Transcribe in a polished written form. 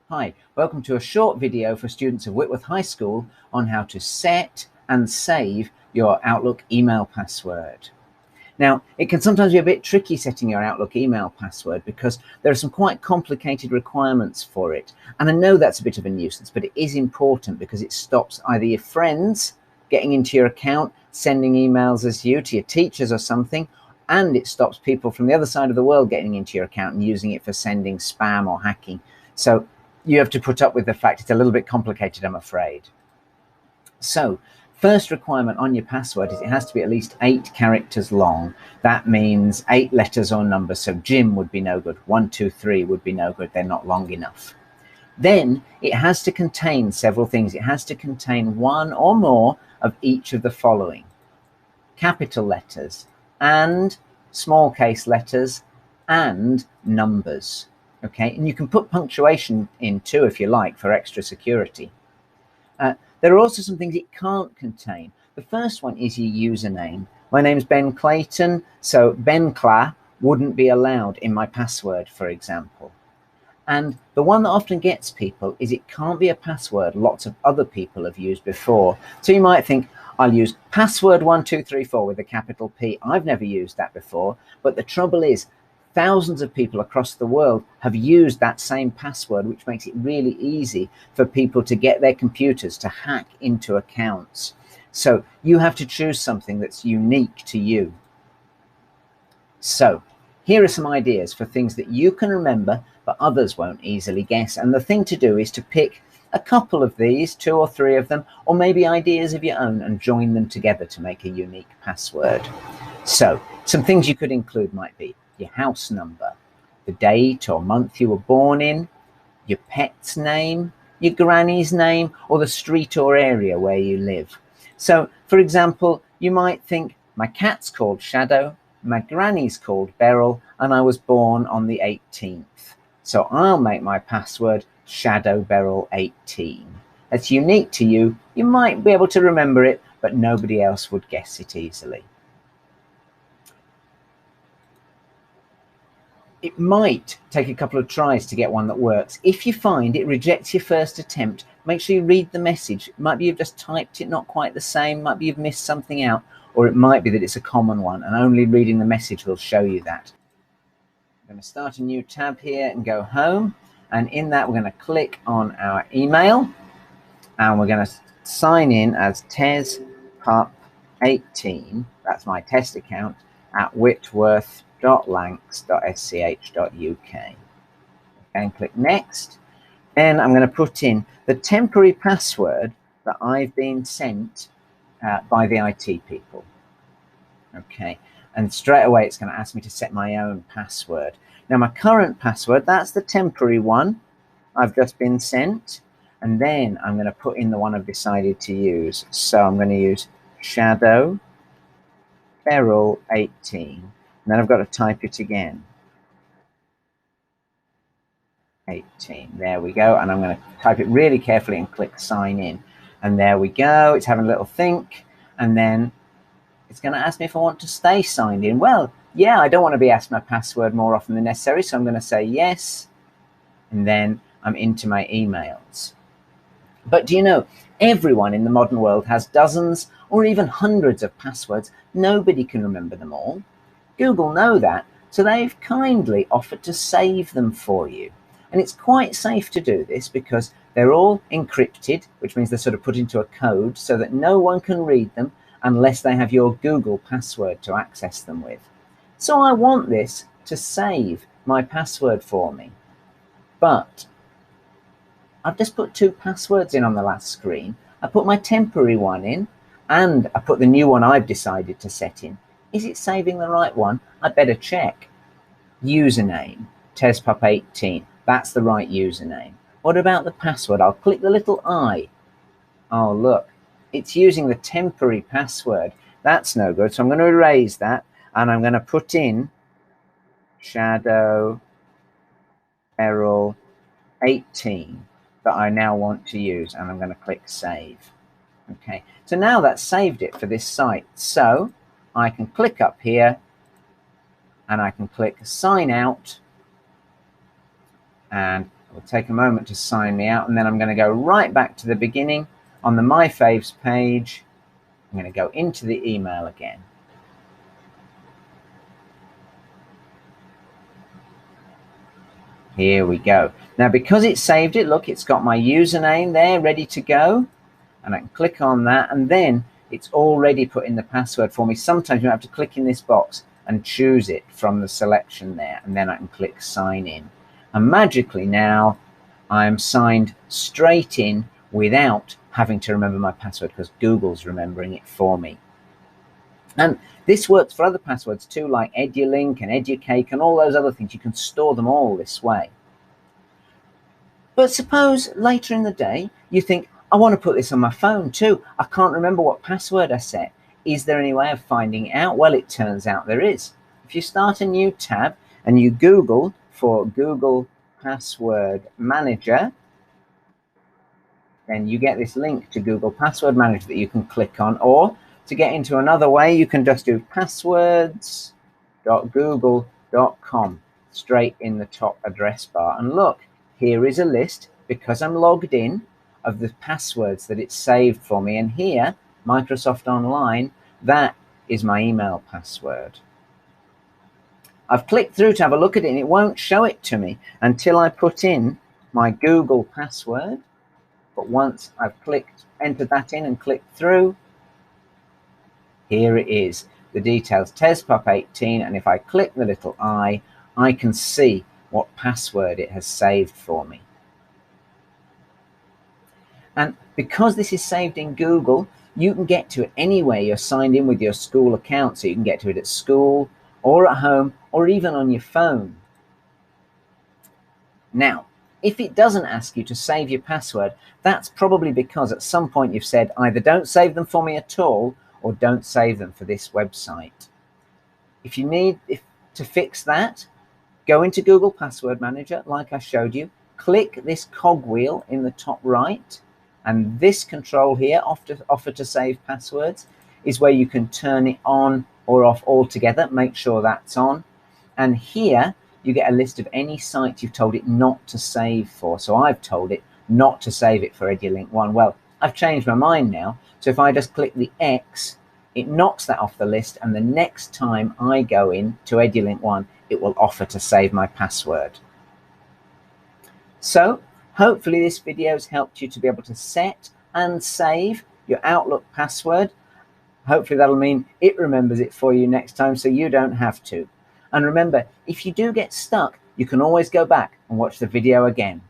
Hi, welcome to a short video for students of Whitworth High School on how to set and save your Outlook email password. Now, it can sometimes be a bit tricky setting your Outlook email password because there are some quite complicated requirements for it. And I know that's a bit of a nuisance, but it is important because it stops either your friends getting into your account, sending emails as you to your teachers or something, and it stops people from the other side of the world getting into your account and using it for sending spam or hacking. So you have to put up with the fact it's a little bit complicated, I'm afraid. So first requirement on your password is it has to be at least 8 characters long. That means 8 letters or numbers. So Jim would be no good. 1, 2, 3 would be no good. They're not long enough. Then it has to contain several things. It has to contain one or more of each of the following: capital letters and small case letters and numbers. Okay, and you can put punctuation in too if you like for extra security. There are also some things it can't contain. The first one is your username. My name's Ben Clayton, so Ben Cla wouldn't be allowed in my password, for example. And the one that often gets people is it can't be a password lots of other people have used before. So you might think, I'll use password 1234 with a capital P. I've never used that before. But the trouble is, thousands of people across the world have used that same password, which makes it really easy for people to get their computers to hack into accounts. So you have to choose something that's unique to you. So here are some ideas for things that you can remember, but others won't easily guess. And the thing to do is to pick a couple of these, 2 or 3 of them, or maybe ideas of your own, and join them together to make a unique password. So some things you could include might be your house number, the date or month you were born in, your pet's name, your granny's name, or the street or area where you live. So, for example, you might think, my cat's called Shadow, my granny's called Beryl, and I was born on the 18th. So I'll make my password Shadow Beryl 18. It's unique to you. You might be able to remember it, but nobody else would guess it easily. It might take a couple of tries to get one that works. If you find it rejects your first attempt, make sure you read the message. It might be you've just typed it not quite the same, might be you've missed something out, or it might be that it's a common one, and only reading the message will show you that. I'm going to start a new tab here and go home, and in that we're going to click on our email, and we're going to sign in as tespup18, that's my test account, at whitworth.lancs.sch.uk. And click next. Then I'm going to put in the temporary password that I've been sent by the IT people. Okay, and straight away it's going to ask me to set my own password. Now my current password, that's the temporary one I've just been sent, and then I'm going to put in the one I've decided to use. So I'm going to use Shadow Beryl 18, and then I've got to type it again. 18, there we go, and I'm going to type it really carefully and click sign in, and there we go. It's having a little think, and then it's going to ask me if I want to stay signed in. Well, yeah, I don't want to be asked my password more often than necessary, so I'm going to say yes, and then I'm into my emails. But do you know, everyone in the modern world has dozens or even hundreds of passwords. Nobody can remember them all. Google know that, so they've kindly offered to save them for you. And it's quite safe to do this because they're all encrypted, which means they're sort of put into a code so that no one can read them unless they have your Google password to access them with. So I want this to save my password for me. But I've just put 2 passwords in on the last screen. I put my temporary one in, and I put the new one I've decided to set in. Is it saving the right one? I better check. Username, tespup18. That's the right username. What about the password? I'll click the little I. Oh, look, it's using the temporary password. That's no good. So I'm going to erase that, and I'm going to put in Shadow Beryl 18 that I now want to use, and I'm going to click save. Okay, so now that's saved it for this site. So I can click up here and I can click sign out, and will take a moment to sign me out, and then I'm going to go right back to the beginning on the My Faves page. I'm going to go into the email again. Here we go. Now, because it's saved it, look, it's got my username there ready to go. And I can click on that, and then it's already put in the password for me. Sometimes you have to click in this box and choose it from the selection there, and then I can click sign in. And magically now I'm signed straight in without having to remember my password, because Google's remembering it for me. And this works for other passwords too, like EduLink and EduCake and all those other things. You can store them all this way. But suppose later in the day you think, I want to put this on my phone too. I can't remember what password I set. Is there any way of finding out? Well, it turns out there is. If you start a new tab and you Google for Google Password Manager, then you get this link to Google Password Manager that you can click on. Or to get into another way, you can just do passwords.google.com straight in the top address bar. And look, here is a list, because I'm logged in, of the passwords that it's saved for me. And here, Microsoft Online, that is my email password. I've clicked through to have a look at it, and it won't show it to me until I put in my Google password. But once I've entered that in and clicked through, here it is, the details, TesPop18, and if I click the little I can see what password it has saved for me. And because this is saved in Google, you can get to it anywhere you're signed in with your school account. So you can get to it at school or at home or even on your phone. Now, if it doesn't ask you to save your password, that's probably because at some point you've said either don't save them for me at all or don't save them for this website. If you need to fix that, go into Google Password Manager like I showed you, click this cogwheel in the top right, and this control here, offer to save passwords, is where you can turn it on or off altogether. Make sure that's on. And here you get a list of any site you've told it not to save for. So I've told it not to save it for EduLink 1. Well, I've changed my mind now. So if I just click the X, it knocks that off the list. And the next time I go in to EduLink 1, it will offer to save my password. So hopefully this video has helped you to be able to set and save your Outlook password. Hopefully that'll mean it remembers it for you next time, so you don't have to. And remember, if you do get stuck, you can always go back and watch the video again.